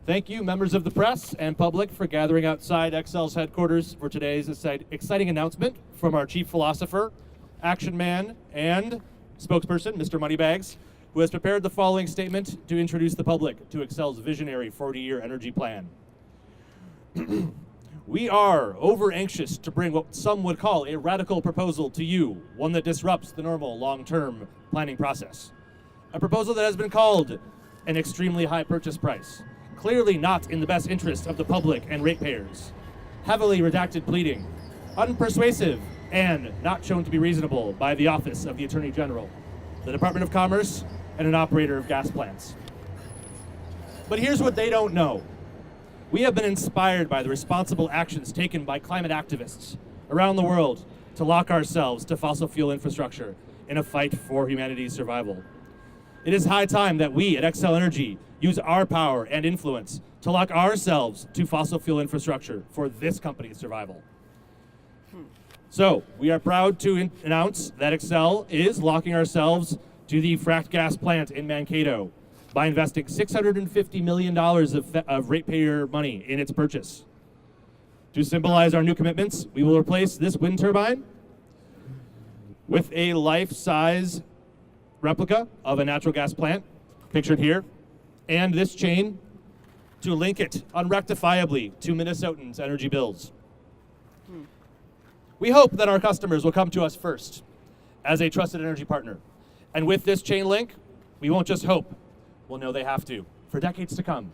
Thank you, members of the press and public, for gathering outside Xcel's headquarters for today's exciting announcement from our chief philosopher, action man, and spokesperson, Mr. Moneybags, who has prepared the following statement to introduce the public to Xcel's visionary 40-year energy plan. We are over-anxious to bring what some would call a radical proposal to you, one that disrupts the normal long-term planning process. A proposal that has been called an extremely high purchase price, clearly not in the best interest of the public and ratepayers, heavily redacted pleading, unpersuasive, and not shown to be reasonable by the Office of the Attorney General, the Department of Commerce, and an operator of gas plants. But here's what they don't know. We have been inspired by the responsible actions taken by climate activists around the world to lock ourselves to fossil fuel infrastructure in a fight for humanity's survival. It is high time that we at Xcel Energy use our power and influence to lock ourselves to fossil fuel infrastructure for this company's survival. So, we are proud to announce that Xcel is locking ourselves to the fracked gas plant in Mankato by investing $650 million of ratepayer money in its purchase. To symbolize our new commitments, we will replace this wind turbine with a life-size replica of a natural gas plant, pictured here, and this chain to link it unrectifiably to Minnesotans' energy bills. We hope that our customers will come to us first as a trusted energy partner. And with this chain link, we won't just hope, we'll know they have to for decades to come.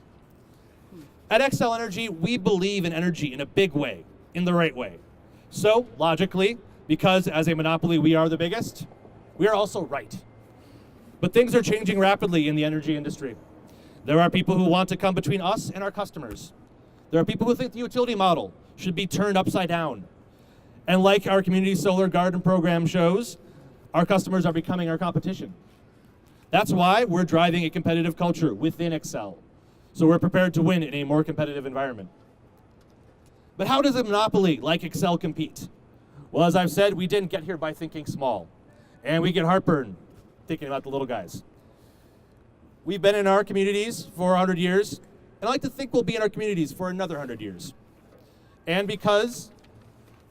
At Xcel Energy, we believe in energy in a big way, in the right way. So, logically, because as a monopoly we are the biggest, we are also right. But things are changing rapidly in the energy industry. There are people who want to come between us and our customers. There are people who think the utility model should be turned upside down. And like our community solar garden program shows, our customers are becoming our competition. That's why we're driving a competitive culture within Xcel, so we're prepared to win in a more competitive environment. But how does a monopoly like Xcel compete? Well, as I've said, we didn't get here by thinking small, and we get heartburn thinking about the little guys. We've been in our communities for 100 years, and I like to think we'll be in our communities for another 100 years. And because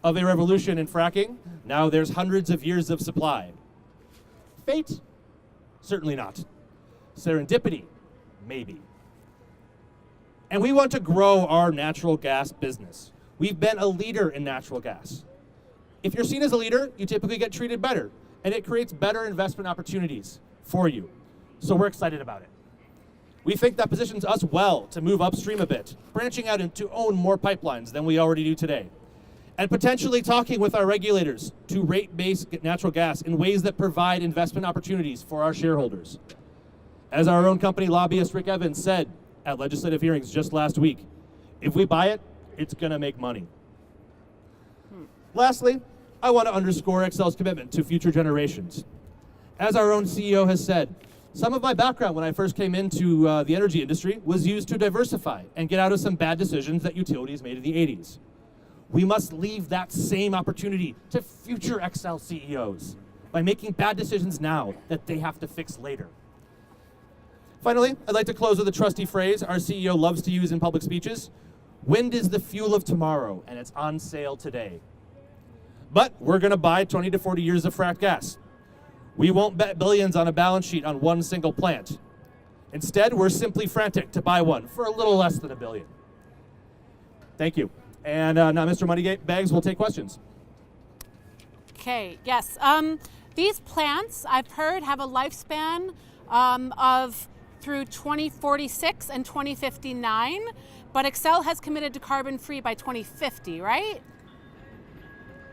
of a revolution in fracking, now there's hundreds of years of supply. Fate? Certainly not. Serendipity? Maybe. And we want to grow our natural gas business. We've been a leader in natural gas. If you're seen as a leader, you typically get treated better, and it creates better investment opportunities for you. So we're excited about it. We think that positions us well to move upstream a bit, branching out and to own more pipelines than we already do today, and potentially talking with our regulators to rate-base natural gas in ways that provide investment opportunities for our shareholders. As our own company lobbyist Rick Evans said at legislative hearings just last week, if we buy it, it's gonna make money. Lastly, I want to underscore Xcel's commitment to future generations. As our own CEO has said, some of my background when I first came into the energy industry was used to diversify and get out of some bad decisions that utilities made in the 80s. We must leave that same opportunity to future Xcel CEOs by making bad decisions now that they have to fix later. Finally, I'd like to close with a trusty phrase our CEO loves to use in public speeches. Wind is the fuel of tomorrow, and it's on sale today. But we're going to buy 20 to 40 years of fracked gas. We won't bet billions on a balance sheet on one single plant. Instead, we're simply frantic to buy one for a little less than $1 billion. Thank you. And now Mr. Moneybags will take questions. Okay, yes. These plants, I've heard, have a lifespan of through 2046 and 2059, but Xcel has committed to carbon-free by 2050, right?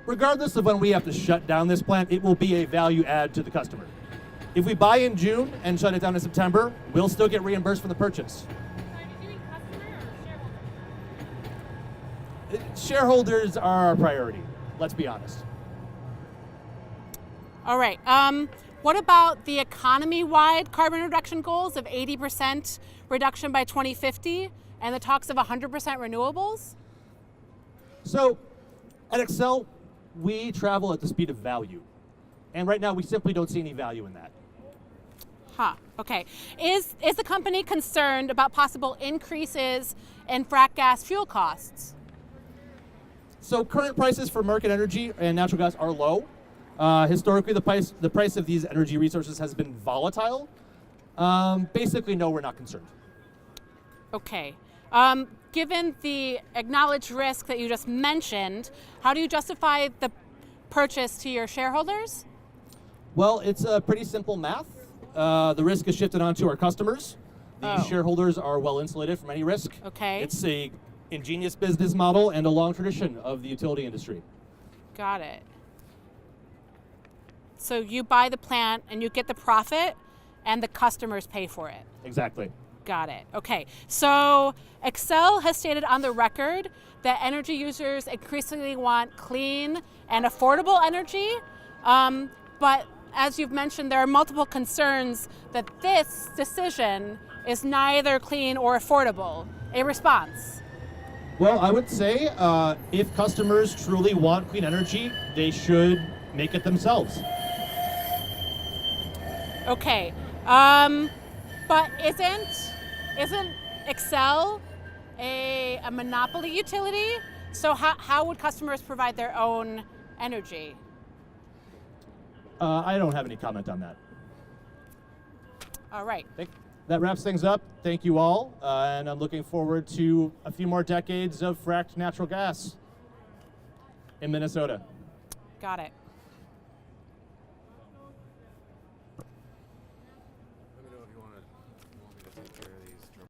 Regardless of when we have to shut down this plant, it will be a value add to the customer. If we buy in June and shut it down in September, we'll still get reimbursed for the purchase. Shareholders are our priority, let's be honest. All right. What about the economy-wide carbon reduction goals of 80% reduction by 2050 and the talks of 100% renewables? So, at Xcel, we travel at the speed of value. And right now, we simply don't see any value in that. Huh, okay. Is the company concerned about possible increases in frac gas fuel costs? So current prices for market energy and natural gas are low. Historically, the price of these energy resources has been volatile. Basically, no, we're not concerned. Okay. Given the acknowledged risk that you just mentioned, how do you justify the purchase to your shareholders? Well, it's pretty simple math. The risk is shifted onto our customers. The shareholders are well insulated from any risk. Okay. It's a ingenious business model and a long tradition of the utility industry. Got it. So you buy the plant and you get the profit and the customers pay for it. Exactly. Got it. Okay. So Xcel has stated on the record that energy users increasingly want clean and affordable energy. But as you've mentioned, there are multiple concerns that this decision is neither clean or affordable. A response? Well, I would say if customers truly want clean energy, they should make it themselves. Okay. But isn't Xcel a monopoly utility? So how would customers provide their own energy? I don't have any comment on that. All right. That wraps things up. Thank you all, and I'm looking forward to a few more decades of fracked natural gas in Minnesota. Got it.